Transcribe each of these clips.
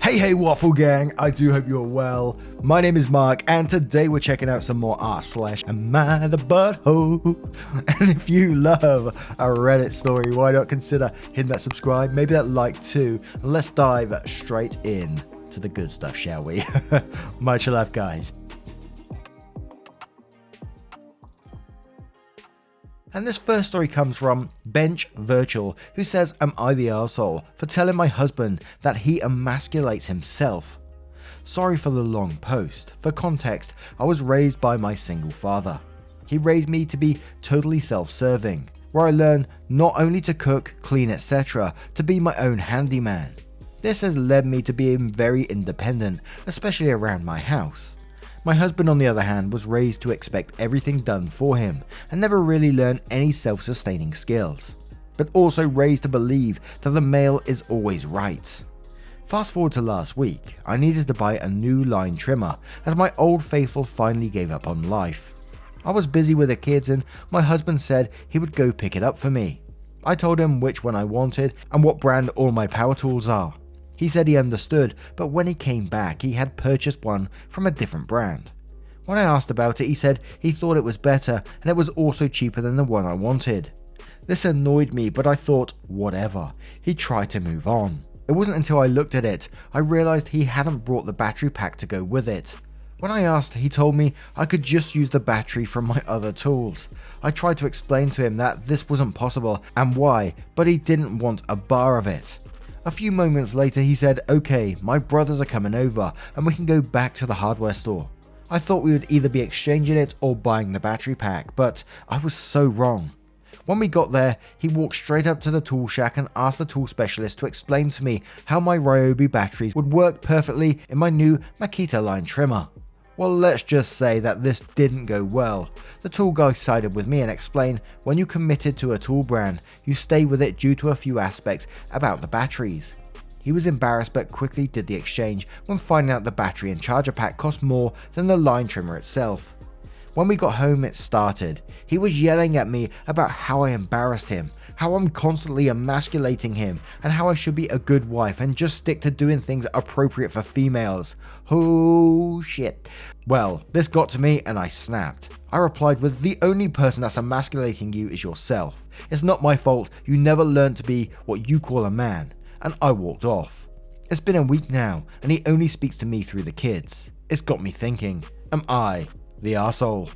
Hey Waffle Gang, I do hope you're well. My name is Mark and today we're checking out some more r/AmITheButtHole. And if you love a Reddit story, why not consider hitting that subscribe, maybe that like too, and let's dive straight in to the good stuff, shall we? Much love, guys. And this first story comes from Bench Virtual, who says, "Am I the arsehole for telling my husband that he emasculates himself? Sorry for the long post. For context, I was raised by my single father. He raised me to be totally self-serving, where I learned not only to cook, clean, etc., to be my own handyman. This has led me to being very independent, especially around my house. My husband, on the other hand, was raised to expect everything done for him and never really learned any self-sustaining skills, but also raised to believe that the male is always right. Fast forward to last week, I needed to buy a new line trimmer as my old faithful finally gave up on life. I was busy with the kids and my husband said he would go pick it up for me. I told him which one I wanted and what brand all my power tools are. He said he understood, but when he came back, he had purchased one from a different brand. When I asked about it, he said he thought it was better and it was also cheaper than the one I wanted. This annoyed me, but I thought, whatever. He tried to move on. It wasn't until I looked at it, I realized he hadn't brought the battery pack to go with it. When I asked, he told me I could just use the battery from my other tools. I tried to explain to him that this wasn't possible and why, but he didn't want a bar of it. A few moments later he said, okay, my brothers are coming over and we can go back to the hardware store. I thought we would either be exchanging it or buying the battery pack, but I was so wrong. When we got there, he walked straight up to the tool shack and asked the tool specialist to explain to me how my Ryobi batteries would work perfectly in my new AITA line trimmer. Well, let's just say that this didn't go well. The tool guy sided with me and explained when you committed to a tool brand, you stay with it due to a few aspects about the batteries. He was embarrassed but quickly did the exchange when finding out the battery and charger pack cost more than the line trimmer itself. When we got home it started. He was yelling at me about how I embarrassed him, how I'm constantly emasculating him, and how I should be a good wife and just stick to doing things appropriate for females. Oh shit. Well, this got to me and I snapped. I replied with, the only person that's emasculating you is yourself. It's not my fault you never learned to be what you call a man. And I walked off. It's been a week now and he only speaks to me through the kids. It's got me thinking, am I the arsehole?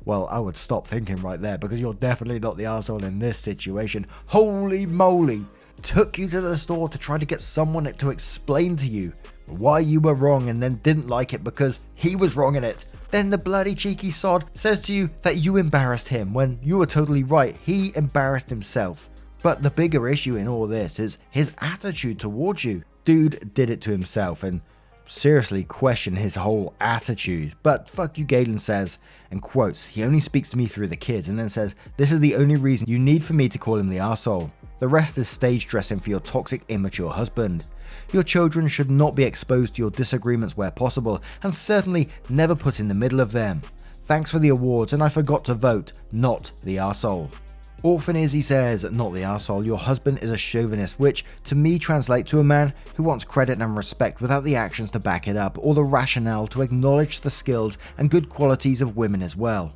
Well, I would stop thinking right there because you're definitely not the arsehole in this situation. Holy moly! Took you to the store to try to get someone to explain to you why you were wrong and then didn't like it because he was wrong in it. Then the bloody cheeky sod says to you that you embarrassed him when you were totally right. He embarrassed himself. But the bigger issue in all this is his attitude towards you. Dude did it to himself and seriously question his whole attitude. But fuck you, Galen says, and quotes, he only speaks to me through the kids, and then says, this is the only reason you need for me to call him the arsehole. The rest is stage dressing for your toxic, immature husband. Your children should not be exposed to your disagreements where possible, and certainly never put in the middle of them. Thanks for the awards, and I forgot to vote, not the arsehole. Orphan is, he says, not the arsehole, your husband is a chauvinist, which to me translates to a man who wants credit and respect without the actions to back it up or the rationale to acknowledge the skills and good qualities of women as well.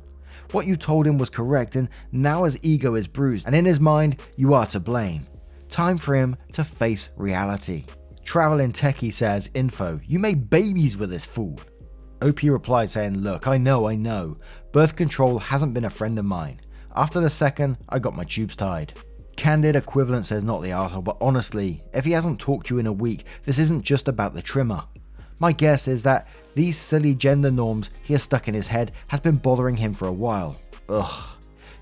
What you told him was correct and now his ego is bruised and in his mind you are to blame. Time for him to face reality. Travel in Tech, he says, info, you made babies with this fool. OP replied saying, look, I know, birth control hasn't been a friend of mine. After the second, I got my tubes tied. Candid equivalent says not the arsehole, but honestly, if he hasn't talked to you in a week, this isn't just about the trimmer. My guess is that these silly gender norms he has stuck in his head has been bothering him for a while. Ugh.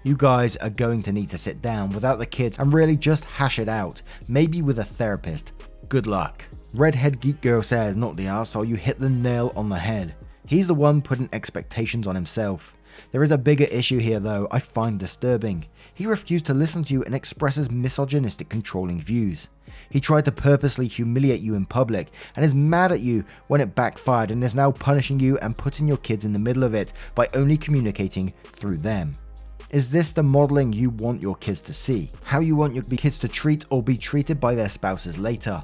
You guys are going to need to sit down without the kids and really just hash it out, maybe with a therapist. Good luck. Redhead Geek Girl says not the arsehole, you hit the nail on the head. He's the one putting expectations on himself. There is a bigger issue here though I find disturbing. He refused to listen to you and expresses misogynistic controlling views. He tried to purposely humiliate you in public and is mad at you when it backfired and is now punishing you and putting your kids in the middle of it by only communicating through them. Is this the modeling you want your kids to see? How you want your kids to treat or be treated by their spouses later?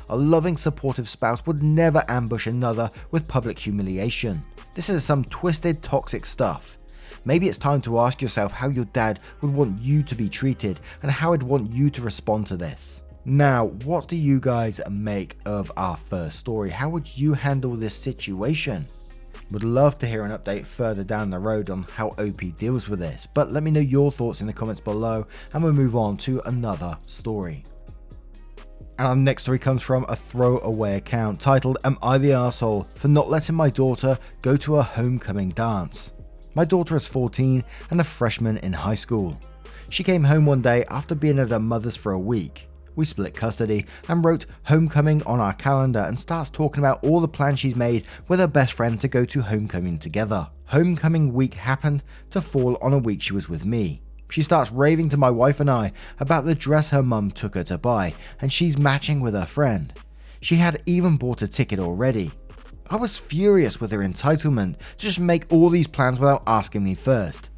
A loving, supportive spouse would never ambush another with public humiliation. This is some twisted, toxic stuff. Maybe it's time to ask yourself how your dad would want you to be treated and how he'd want you to respond to this. Now, what do you guys make of our first story? How would you handle this situation? Would love to hear an update further down the road on how OP deals with this, but let me know your thoughts in the comments below and we'll move on to another story. And our next story comes from a throwaway account titled, "Am I the Arsehole for not letting my daughter go to a homecoming dance? My daughter is 14 and a freshman in high school. She came home one day after being at her mother's for a week. We split custody and wrote homecoming on our calendar and starts talking about all the plans she's made with her best friend to go to homecoming together. Homecoming week happened to fall on a week she was with me. She starts raving to my wife and I about the dress her mum took her to buy and she's matching with her friend. She had even bought a ticket already. I was furious with her entitlement to just make all these plans without asking me first.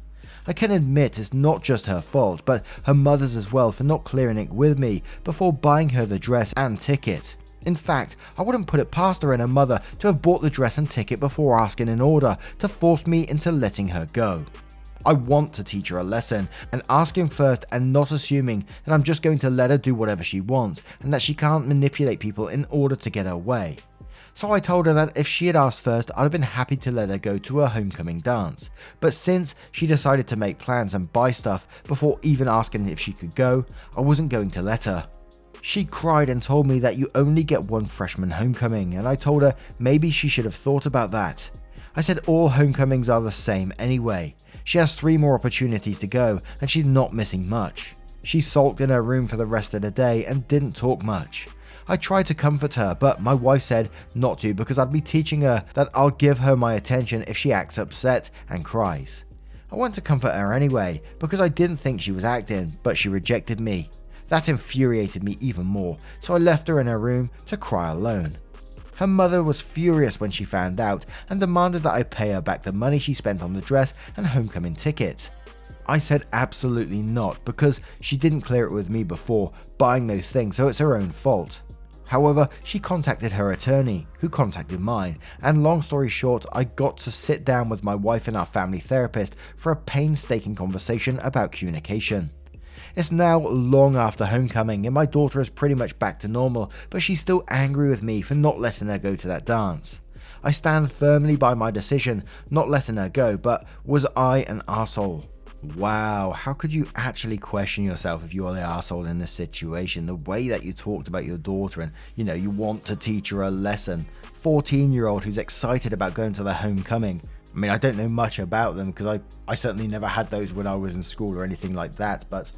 I can admit it's not just her fault, but her mother's as well for not clearing it with me before buying her the dress and ticket. In fact, I wouldn't put it past her and her mother to have bought the dress and ticket before asking in order to force me into letting her go. I want to teach her a lesson and asking first and not assuming that I'm just going to let her do whatever she wants and that she can't manipulate people in order to get her way. So I told her that if she had asked first, I'd have been happy to let her go to her homecoming dance. But since she decided to make plans and buy stuff before even asking if she could go, I wasn't going to let her. She cried and told me that you only get one freshman homecoming, and I told her maybe she should have thought about that. I said all homecomings are the same anyway. She has 3 more opportunities to go and she's not missing much. She sulked in her room for the rest of the day and didn't talk much. I tried to comfort her, but my wife said not to because I'd be teaching her that I'll give her my attention if she acts upset and cries. I went to comfort her anyway because I didn't think she was acting, but she rejected me. That infuriated me even more, so I left her in her room to cry alone. Her mother was furious when she found out and demanded that I pay her back the money she spent on the dress and homecoming ticket. I said absolutely not because she didn't clear it with me before buying those things, so it's her own fault. However, she contacted her attorney, who contacted mine, and long story short, I got to sit down with my wife and our family therapist for a painstaking conversation about communication. It's now long after homecoming and my daughter is pretty much back to normal, but she's still angry with me for not letting her go to that dance. I stand firmly by my decision not letting her go, but was I an arsehole? Wow, how could you actually question yourself if you're the arsehole in this situation? The way that you talked about your daughter and, you want to teach her a lesson. 14-year-old who's excited about going to the homecoming. I mean, I don't know much about them because I certainly never had those when I was in school or anything like that, but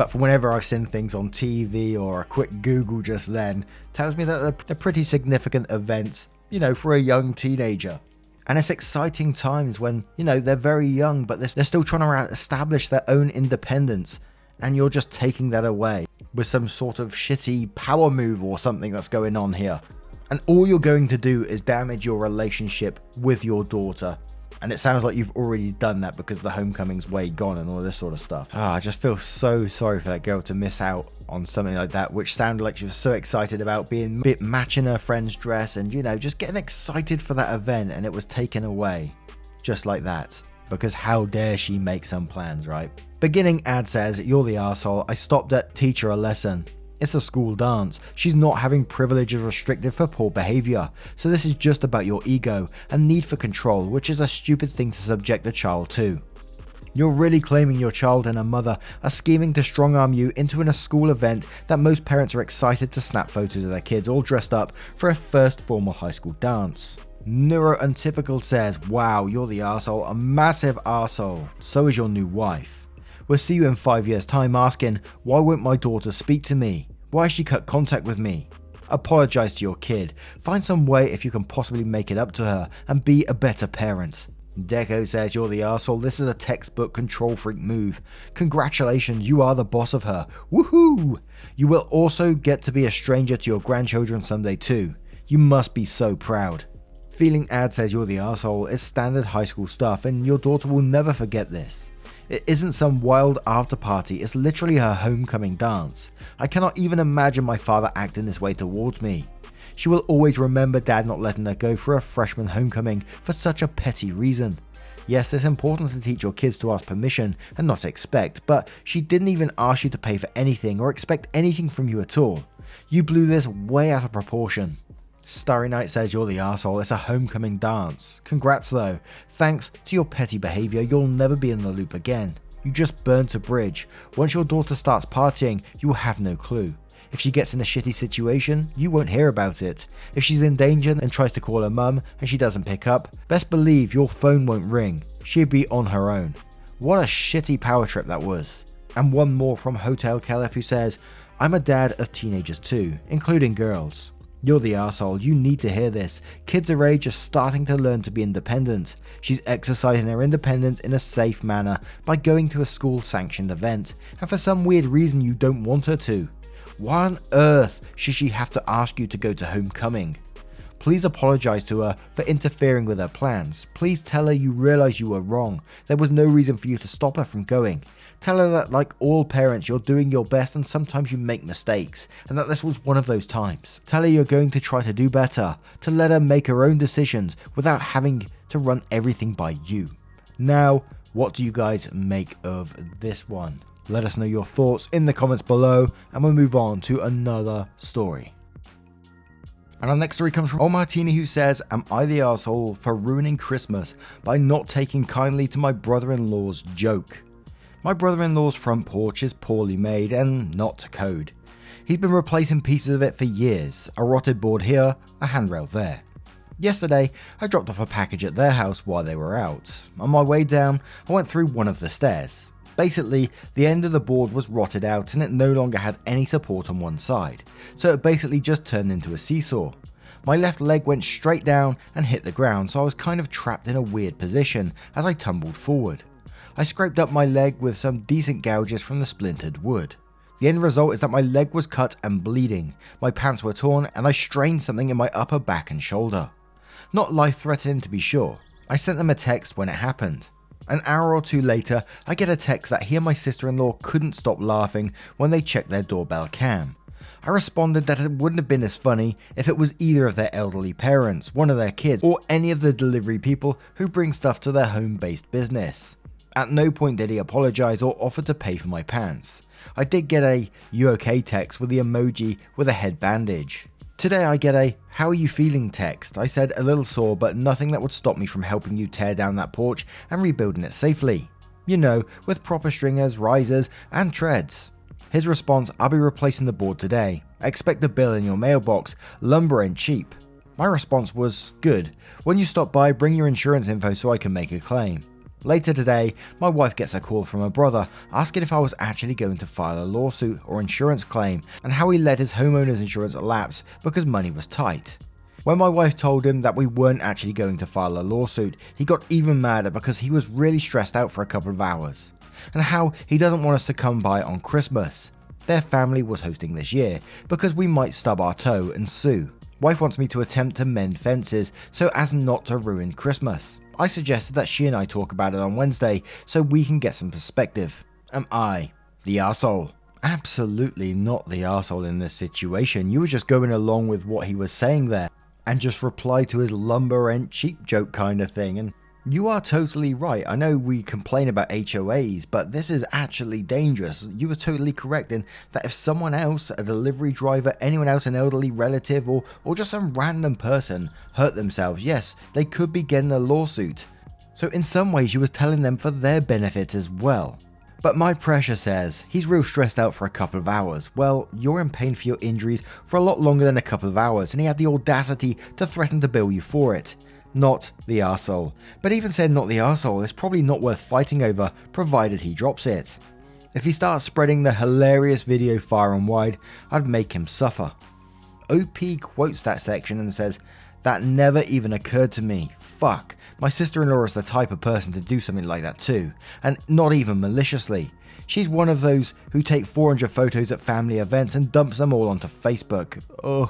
from whenever I've seen things on TV or a quick Google just then, tells me that they're pretty significant events, for a young teenager. And it's exciting times when, they're very young, but they're still trying to establish their own independence. And you're just taking that away with some sort of shitty power move or something that's going on here. And all you're going to do is damage your relationship with your daughter. And it sounds like you've already done that because the homecoming's way gone and all this sort of stuff. I just feel so sorry for that girl to miss out on something like that, which sounded like she was so excited about matching her friend's dress and, just getting excited for that event, and it was taken away just like that. Because how dare she make some plans, right? Beginning ad says, "You're the arsehole. I stopped at teach her a lesson. It's a school dance. She's not having privileges restricted for poor behavior. So this is just about your ego and need for control, which is a stupid thing to subject a child to. You're really claiming your child and her mother are scheming to strong-arm you into a school event that most parents are excited to snap photos of their kids all dressed up for a first formal high school dance." Neurountypical says, "Wow, you're the arsehole, a massive arsehole. So is your new wife. We'll see you in 5 years' time asking, why won't my daughter speak to me? Why has she cut contact with me? Apologize to your kid. Find some way if you can possibly make it up to her and be a better parent." Deco says, "You're the arsehole. This is a textbook control freak move. Congratulations, you are the boss of her. Woohoo! You will also get to be a stranger to your grandchildren someday too. You must be so proud." Feeling ad says, "You're the arsehole. It's standard high school stuff and your daughter will never forget this. It isn't some wild after party, it's literally her homecoming dance. I cannot even imagine my father acting this way towards me. She will always remember dad not letting her go for a freshman homecoming for such a petty reason. Yes, it's important to teach your kids to ask permission and not expect, but she didn't even ask you to pay for anything or expect anything from you at all. You blew this way out of proportion. Starry Night says you're the arsehole, it's a homecoming dance. Congrats though, thanks to your petty behaviour you'll never be in the loop again. You just burnt a bridge. Once your daughter starts partying, you will have no clue. If she gets in a shitty situation, you won't hear about it. If she's in danger and tries to call her mum and she doesn't pick up, best believe your phone won't ring. She'd be on her own. What a shitty power trip that was. And one more from Hotel Caliph who says, I'm a dad of teenagers too, including girls. You're the arsehole, you need to hear this. Kids her age are starting to learn to be independent. She's exercising her independence in a safe manner by going to a school sanctioned event, and for some weird reason you don't want her to. Why on earth should she have to ask you to go to homecoming? Please apologise to her for interfering with her plans. Please tell her you realise you were wrong. There was no reason for you to stop her from going. Tell her that like all parents you're doing your best and sometimes you make mistakes, and that this was one of those times. Tell her you're going to try to do better, to let her make her own decisions without having to run everything by you. Now, what do you guys make of this one? Let us know your thoughts in the comments below and we'll move on to another story. And our next story comes from Martini who says, am I the arsehole for ruining Christmas by not taking kindly to my brother-in-law's joke? My brother-in-law's front porch is poorly made and not to code. He's been replacing pieces of it for years, a rotted board here, a handrail there. Yesterday, I dropped off a package at their house while they were out. On my way down, I went through one of the stairs. Basically, the end of the board was rotted out and it no longer had any support on one side, so it basically just turned into a seesaw. My left leg went straight down and hit the ground, so I was kind of trapped in a weird position as I tumbled forward. I scraped up my leg with some decent gouges from the splintered wood. The end result is that my leg was cut and bleeding, my pants were torn and I strained something in my upper back and shoulder. Not life-threatening to be sure. I sent them a text when it happened. An hour or two later, I get a text that he and my sister-in-law couldn't stop laughing when they checked their doorbell cam. I responded that it wouldn't have been as funny if it was either of their elderly parents, one of their kids, or any of the delivery people who bring stuff to their home-based business. At no point did he apologise or offer to pay for my pants. I did get a "you okay" text with the emoji with a head bandage. Today I get a "how are you feeling" text. I said a little sore but nothing that would stop me from helping you tear down that porch and rebuilding it safely. You know, with proper stringers, risers and treads. His response, I'll be replacing the board today. Expect a bill in your mailbox, lumber ain't cheap. My response was, good. When you stop by, bring your insurance info so I can make a claim. Later today, my wife gets a call from her brother asking if I was actually going to file a lawsuit or insurance claim and how he let his homeowner's insurance lapse because money was tight. When my wife told him that we weren't actually going to file a lawsuit, he got even madder because he was really stressed out for a couple of hours. And how he doesn't want us to come by on Christmas. Their family was hosting this year because we might stub our toe and sue. Wife wants me to attempt to mend fences so as not to ruin Christmas. I suggested that she and I talk about it on Wednesday so we can get some perspective. Am I the arsehole? Absolutely not the arsehole in this situation. You were just going along with what he was saying there and just reply to his lumber and cheap joke kind of thing. And you are totally right. I know we complain about HOAs, but this is actually dangerous. You were totally correct in that if someone else, a delivery driver, anyone else, an elderly relative, or just some random person hurt themselves, yes, they could be getting a lawsuit. So in some ways you was telling them for their benefit as well. But my pressure says, he's real stressed out for a couple of hours. Well, you're in pain for your injuries for a lot longer than a couple of hours, and he had the audacity to threaten to bill you for it. Not the arsehole. But even said not the arsehole, it's probably not worth fighting over, provided he drops it. If he starts spreading the hilarious video far and wide, I'd make him suffer. OP quotes that section and says, that never even occurred to me. Fuck. My sister-in-law is the type of person to do something like that too, and not even maliciously. She's one of those who take 400 photos at family events and dumps them all onto Facebook. Ugh.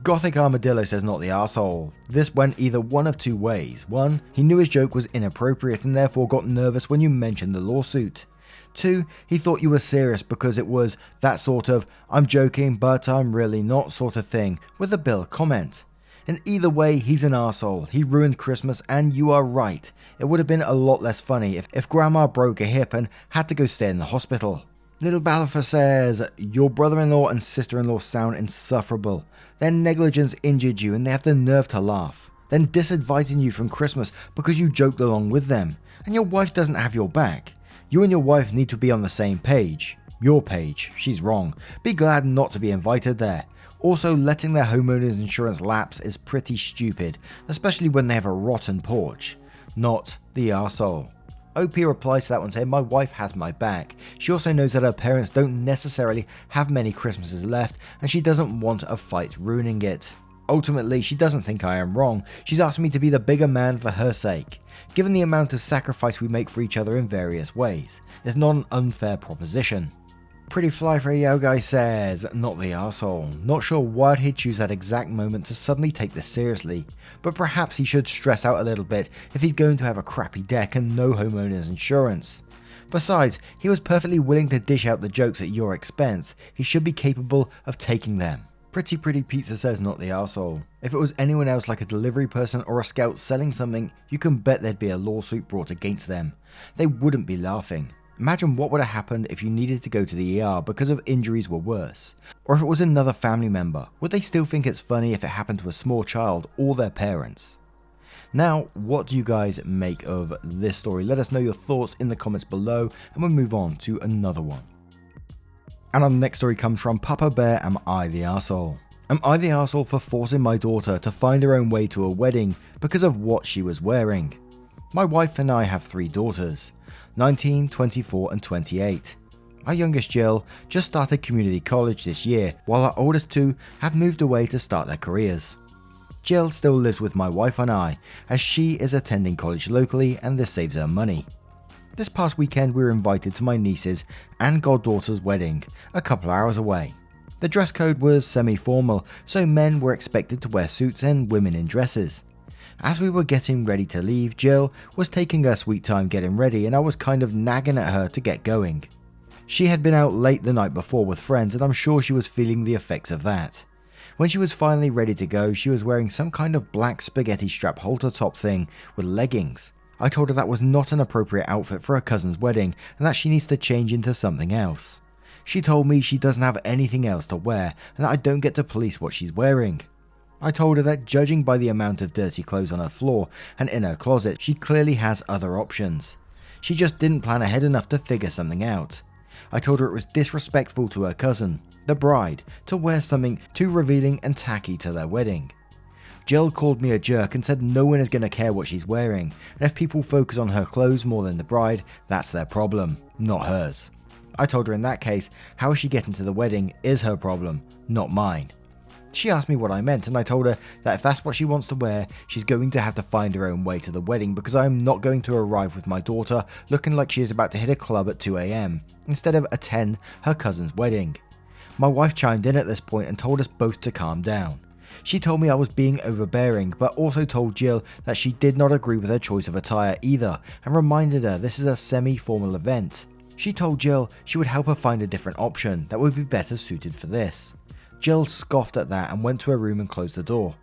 Gothic Armadillo says not the arsehole. This went either one of two ways. 1. He knew his joke was inappropriate and therefore got nervous when you mentioned the lawsuit. 2. He thought you were serious because it was that sort of "I'm joking but I'm really not" sort of thing with a Bill comment. In either way, he's an arsehole. He ruined Christmas, and you are right. It would have been a lot less funny if Grandma broke a hip and had to go stay in the hospital. Little Balfour says, your brother-in-law and sister-in-law sound insufferable. Their negligence injured you and they have the nerve to laugh. Then disinviting you from Christmas because you joked along with them. And your wife doesn't have your back. You and your wife need to be on the same page. Your page. She's wrong. Be glad not to be invited there. Also, letting their homeowner's insurance lapse is pretty stupid, especially when they have a rotten porch. Not the arsehole. OP replies to that one saying, my wife has my back. She also knows that her parents don't necessarily have many Christmases left and she doesn't want a fight ruining it. Ultimately, she doesn't think I am wrong. She's asked me to be the bigger man for her sake. Given the amount of sacrifice we make for each other in various ways, it's not an unfair proposition. Pretty Fly for a Yo Guy says, not the arsehole. Not sure why he'd choose that exact moment to suddenly take this seriously, but perhaps he should stress out a little bit if he's going to have a crappy deck and no homeowner's insurance. Besides, he was perfectly willing to dish out the jokes at your expense. He should be capable of taking them. Pretty Pizza says not the arsehole. If it was anyone else like a delivery person or a scout selling something, you can bet there'd be a lawsuit brought against them. They wouldn't be laughing. Imagine what would have happened if you needed to go to the ER because of injuries were worse. Or if it was another family member, would they still think it's funny if it happened to a small child or their parents? Now, what do you guys make of this story? Let us know your thoughts in the comments below and we'll move on to another one. And our next story comes from Papa Bear, Am I the Arsehole? Am I the arsehole for forcing my daughter to find her own way to a wedding because of what she was wearing? My wife and I have 3 daughters. 19, 24 and 28. Our youngest Jill just started community college this year, while our oldest 2 have moved away to start their careers. Jill still lives with my wife and I, as she is attending college locally and this saves her money. This past weekend we were invited to my niece's and goddaughter's wedding, a couple hours away. The dress code was semi-formal, so men were expected to wear suits and women in dresses. As we were getting ready to leave, Jill was taking her sweet time getting ready and I was kind of nagging at her to get going. She had been out late the night before with friends and I'm sure she was feeling the effects of that. When she was finally ready to go, she was wearing some kind of black spaghetti strap halter top thing with leggings. I told her that was not an appropriate outfit for her cousin's wedding and that she needs to change into something else. She told me she doesn't have anything else to wear and that I don't get to police what she's wearing. I told her that judging by the amount of dirty clothes on her floor and in her closet, she clearly has other options. She just didn't plan ahead enough to figure something out. I told her it was disrespectful to her cousin, the bride, to wear something too revealing and tacky to their wedding. Jill called me a jerk and said no one is going to care what she's wearing, and if people focus on her clothes more than the bride, that's their problem, not hers. I told her in that case, how she getting to the wedding is her problem, not mine. She asked me what I meant and I told her that if that's what she wants to wear, she's going to have to find her own way to the wedding because I am not going to arrive with my daughter looking like she is about to hit a club at 2 AM instead of attend her cousin's wedding. My wife chimed in at this point and told us both to calm down. She told me I was being overbearing but also told Jill that she did not agree with her choice of attire either and reminded her this is a semi-formal event. She told Jill she would help her find a different option that would be better suited for this. Jill scoffed at that and went to her room and closed the door.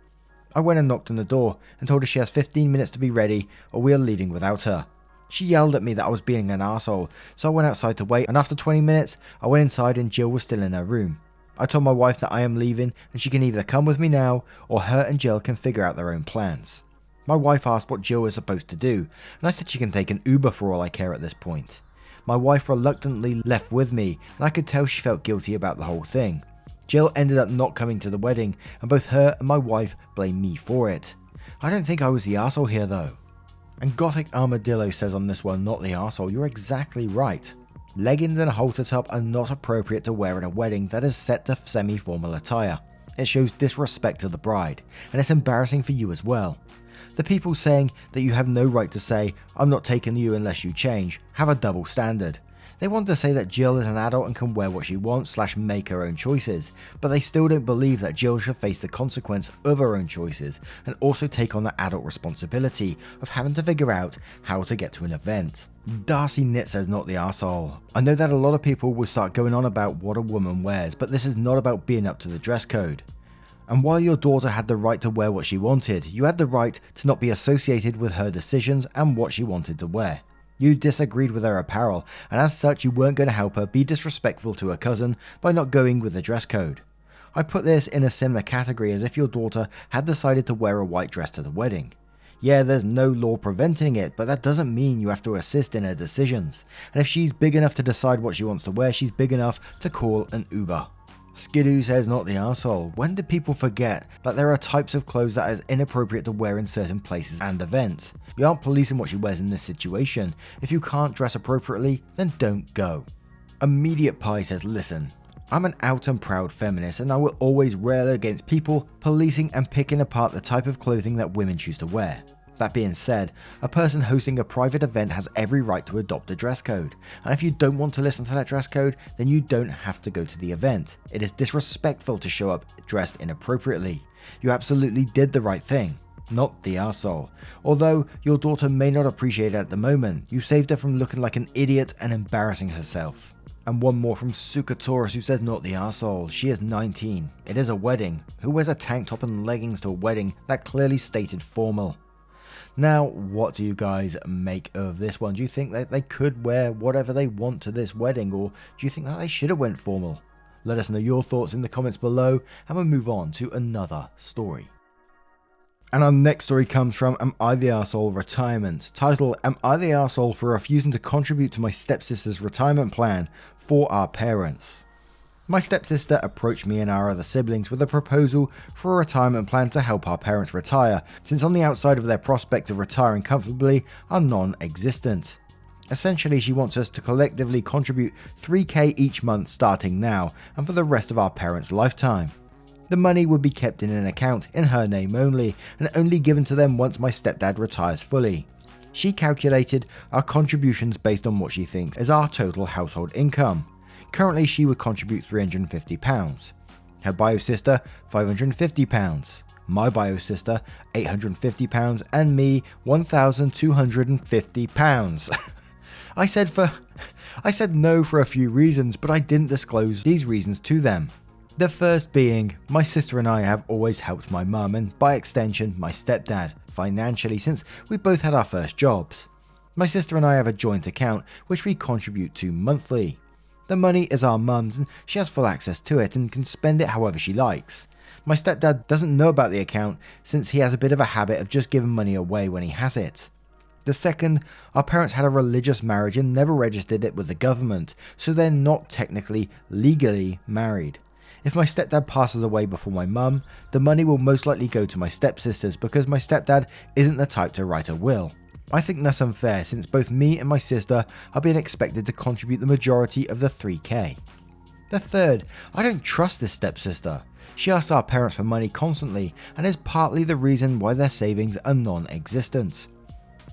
I went and knocked on the door and told her she has 15 minutes to be ready or we are leaving without her. She yelled at me that I was being an arsehole, so I went outside to wait and after 20 minutes I went inside and Jill was still in her room. I told my wife that I am leaving and she can either come with me now or her and Jill can figure out their own plans. My wife asked what Jill is supposed to do and I said she can take an Uber for all I care at this point. My wife reluctantly left with me and I could tell she felt guilty about the whole thing. Jill ended up not coming to the wedding and both her and my wife blame me for it. I don't think I was the arsehole here though. And Gothic Armadillo says on this one, not the arsehole, you're exactly right. Leggings and a halter top are not appropriate to wear at a wedding that is set to semi-formal attire. It shows disrespect to the bride, and it's embarrassing for you as well. The people saying that you have no right to say, I'm not taking you unless you change, have a double standard. They want to say that Jill is an adult and can wear what she wants / make her own choices, but they still don't believe that Jill should face the consequence of her own choices and also take on the adult responsibility of having to figure out how to get to an event. Darcy Knit says not the arsehole. I know that a lot of people will start going on about what a woman wears, but this is not about being up to the dress code. And while your daughter had the right to wear what she wanted, you had the right to not be associated with her decisions and what she wanted to wear. You disagreed with her apparel, and as such you weren't going to help her be disrespectful to her cousin by not going with the dress code. I put this in a similar category as if your daughter had decided to wear a white dress to the wedding. Yeah, there's no law preventing it, but that doesn't mean you have to assist in her decisions. And if she's big enough to decide what she wants to wear, she's big enough to call an Uber. Skidoo says not the arsehole. When do people forget that there are types of clothes that is inappropriate to wear in certain places and events? You aren't policing what she wears in this situation. If you can't dress appropriately, then don't go. Immediate Pie says listen, I'm an out and proud feminist and I will always rail against people policing and picking apart the type of clothing that women choose to wear. That being said, a person hosting a private event has every right to adopt a dress code, and if you don't want to listen to that dress code, then you don't have to go to the event. It is disrespectful to show up dressed inappropriately. You absolutely did the right thing, not the arsehole. Although your daughter may not appreciate it at the moment, you saved her from looking like an idiot and embarrassing herself. And one more from Sukatorus who says not the arsehole. She is 19. It is a wedding. Who wears a tank top and leggings to a wedding that clearly stated formal? Now, what do you guys make of this one? Do you think that they could wear whatever they want to this wedding, or do you think that they should have went formal? Let us know your thoughts in the comments below, and we'll move on to another story. And our next story comes from Am I the Arsehole Retirement. Title, Am I the Arsehole for refusing to contribute to my stepsister's retirement plan for our parents? My stepsister approached me and our other siblings with a proposal for a retirement plan to help our parents retire, since on the outside of their prospect of retiring comfortably are non-existent. Essentially, she wants us to collectively contribute $3,000 each month starting now and for the rest of our parents' lifetime. The money would be kept in an account in her name only and only given to them once my stepdad retires fully. She calculated our contributions based on what she thinks is our total household income. Currently, she would contribute £350. Her bio sister, £550. My bio sister, £850, and me, £1,250. I said no for a few reasons, but I didn't disclose these reasons to them. The first being, my sister and I have always helped my mum and, by extension, my stepdad, financially since we both had our first jobs. My sister and I have a joint account which we contribute to monthly. The money is our mum's and she has full access to it and can spend it however she likes. My stepdad doesn't know about the account since he has a bit of a habit of just giving money away when he has it. The second, our parents had a religious marriage and never registered it with the government, so they're not technically legally married. If my stepdad passes away before my mum, the money will most likely go to my stepsisters because my stepdad isn't the type to write a will. I think that's unfair since both me and my sister are being expected to contribute the majority of the $3,000. The third, I don't trust this stepsister. She asks our parents for money constantly and is partly the reason why their savings are non-existent.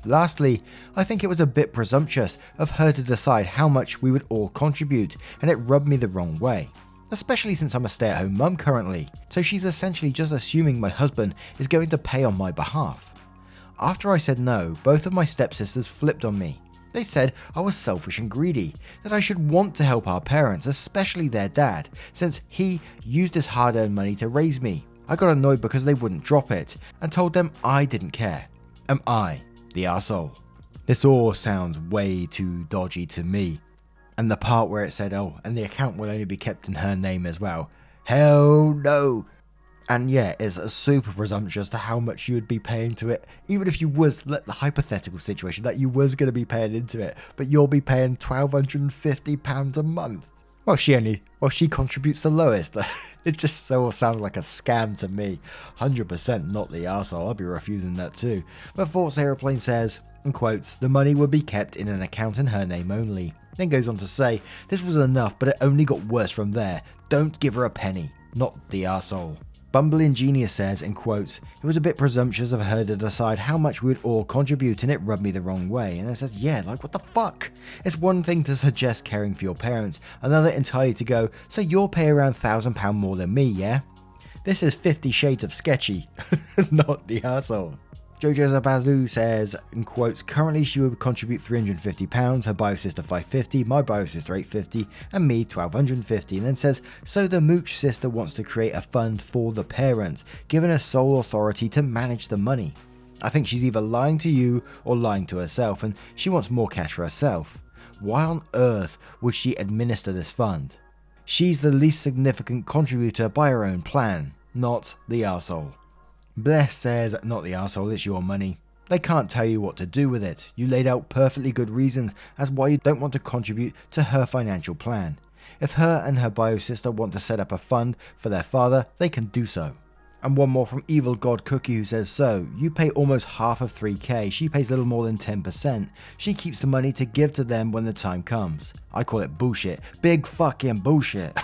Lastly, I think it was a bit presumptuous of her to decide how much we would all contribute, and it rubbed me the wrong way. Especially since I'm a stay-at-home mum currently, so she's essentially just assuming my husband is going to pay on my behalf. After I said no, both of my stepsisters flipped on me. They said I was selfish and greedy, that I should want to help our parents, especially their dad, since he used his hard-earned money to raise me. I got annoyed because they wouldn't drop it, and told them I didn't care. Am I the arsehole? This all sounds way too dodgy to me. And the part where it said, oh, and the account will only be kept in her name as well. Hell no. And yeah, it's super presumptuous to how much you would be paying to it, even if you was, let the hypothetical situation that you was going to be paying into it, but you'll be paying £1,250 a month. Well, she contributes the lowest. It just so sounds like a scam to me. 100% not the arsehole, I'll be refusing that too. But Thoughts Aeroplane says, in quotes, the money would be kept in an account in her name only. Then goes on to say, this was enough, but it only got worse from there. Don't give her a penny. Not the arsehole. Bumbling Genius says, in quotes, "It was a bit presumptuous of her to decide how much we would all contribute and it rubbed me the wrong way." And it says, yeah, like what the fuck? It's one thing to suggest caring for your parents, another entirely to go, so you'll pay around £1,000 more than me, yeah? This is 50 Shades of Sketchy, not the arsehole. Jojo Zabazu says, in quotes, "Currently she would contribute £350, her bio sister £550, my bio sister £850, and me £1,250, and then says, so the mooch sister wants to create a fund for the parents, giving her sole authority to manage the money. I think she's either lying to you or lying to herself, and she wants more cash for herself. Why on earth would she administer this fund? She's the least significant contributor by her own plan, not the arsehole." Bless says, "Not the arsehole, it's your money. They can't tell you what to do with it. You laid out perfectly good reasons as why you don't want to contribute to her financial plan. If her and her bio sister want to set up a fund for their father, they can do so." And one more from Evil God Cookie, who says, "So, you pay almost half of 3k, she pays little more than 10%. She keeps the money to give to them when the time comes. I call it bullshit. Big fucking bullshit."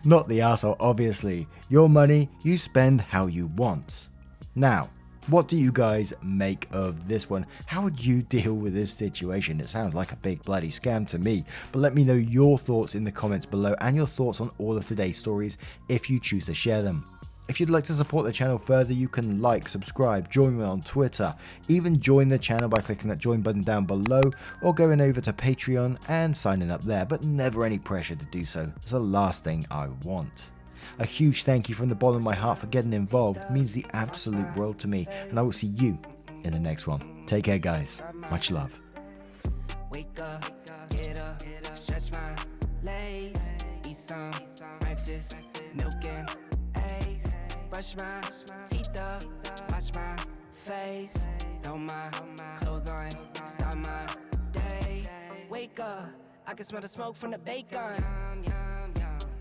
Not the arsehole, obviously. Your money, you spend how you want. Now, what do you guys make of this one? How would you deal with this situation? It sounds like a big bloody scam to me, but let me know your thoughts in the comments below and your thoughts on all of today's stories if you choose to share them. If you'd like to support the channel further, you can like, subscribe, join me on Twitter, even join the channel by clicking that join button down below or going over to Patreon and signing up there, but never any pressure to do so. It's the last thing I want. A huge thank you from the bottom of my heart for getting involved. It means the absolute world to me, and I will see you in the next one. Take care, guys. Much love. Wake up, get up, stretch my legs, eat some breakfast, milk and eggs, brush my teeth up, wash my face, throw my clothes on, start my day. Wake up, I can smell the smoke from the bacon.